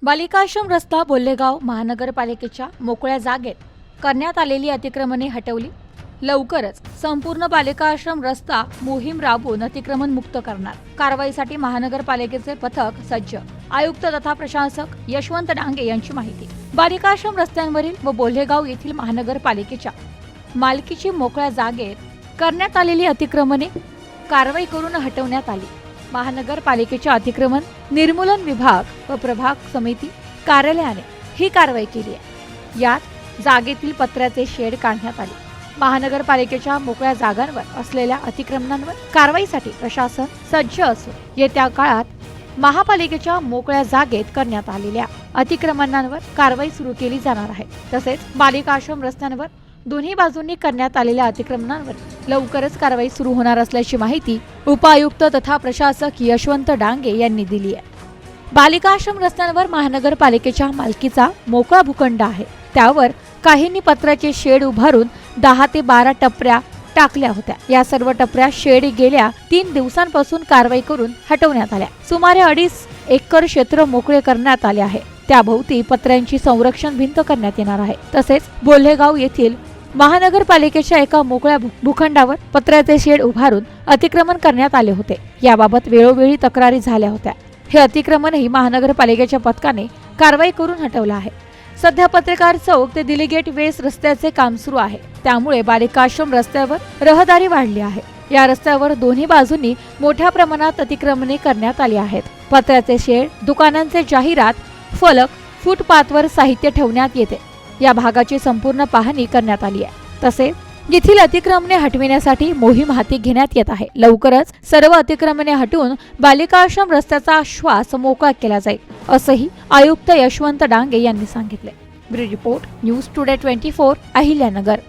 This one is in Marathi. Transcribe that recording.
बालिकाश्रम रस्ता बोल्हेगाव महानगरपालिकेच्या मोकळ्या जागेत करण्यात आलेली अतिक्रमणे हटवली. लवकरच संपूर्ण बालिकाश्रम रस्ता मोहीम राबवून अतिक्रमण मुक्त करणार. कारवाईसाठी महानगरपालिकेचे पथक सज्ज. आयुक्त तथा प्रशासक यशवंत डांगे यांची माहिती. बालिकाश्रम रस्त्यांवरील व बोल्हेगाव येथील महानगरपालिकेच्या मालकीची मोकळ्या जागेत करण्यात आलेली अतिक्रमणे कारवाई करून हटवण्यात आली. महानगरपालिकेच्या अतिक्रमण निर्मूलन विभाग व प्रभाग समिती कार्यालयाने ही कारवाई केली आहे. यात जागेतील पत्र्याचे शेड काढण्यात आले. महानगरपालिकेच्या मोकळ्या जागांवर असलेल्या अतिक्रमणांवर कारवाईसाठी प्रशासन सज्ज असून येत्या काळात महापालिकेच्या मोकळ्या जागेत करण्यात आलेल्या अतिक्रमणांवर कारवाई सुरू केली जाणार आहे. तसेच बालिकाश्रम रस्त्यांवर दोन्ही बाजूंनी करण्यात आलेल्या अतिक्रमणांवर लवकरच कारवाई सुरू होणार असल्याची माहिती उपायुक्त तथा प्रशासक यशवंत डांगे यांनी दिली आहे. बालिकाश्रम रस्त्यांवर महानगरपालिकेच्या मालकीचा मोकळा भूखंड आहे. त्यावर काहींनी पत्र्याचे शेड उभारून 10 ते 12 टपऱ्या टाकल्या होत्या. या सर्व टपऱ्या शेड गेल्या 3 दिवसांपासून कारवाई करून हटवण्यात आल्या. सुमारे 2.5 एकर क्षेत्र मोकळे करण्यात आले आहे. त्याभोवती पत्र्यांची संरक्षण भिंत करण्यात येणार आहे. तसेच बोल्हेगाव येथील महानगरपालिकेच्या एका मोकळ्या भूखंडावर पत्र्याचे शेड उभारून अतिक्रमण करण्यात आले होते. याबाबत वेळोवेळी तक्रारी झाल्या होत्या. हे अतिक्रमणही महानगरपालिकेच्या पथकाने कारवाई करून हटवलं आहे. सध्या पत्रकार चौक ते दिल्ली गेट वेस्ट रस्त्याचे काम सुरू आहे. त्यामुळे बालिकाश्रम रस्त्यावर रहदारी वाढली आहे. या रस्त्यावर दोन्ही बाजूंनी मोठ्या प्रमाणात अतिक्रमणे करण्यात आली आहेत. पत्र्याचे शेड, दुकानांचे जाहिरात फलक, फुटपाथवर साहित्य ठेवण्यात येते. या भागाची संपूर्ण पाहणी करण्यात आली आहे. तसेच येथील अतिक्रमणे हटविण्यासाठी मोहीम हाती घेण्यात येत आहे. लवकरच सर्व अतिक्रमणे हटवून बालिकाश्रम रस्त्याचा श्वास मोकळा केला जाईल, असंही आयुक्त यशवंत डांगे यांनी सांगितले. Bureau report, news today 24, Ahilyanagar.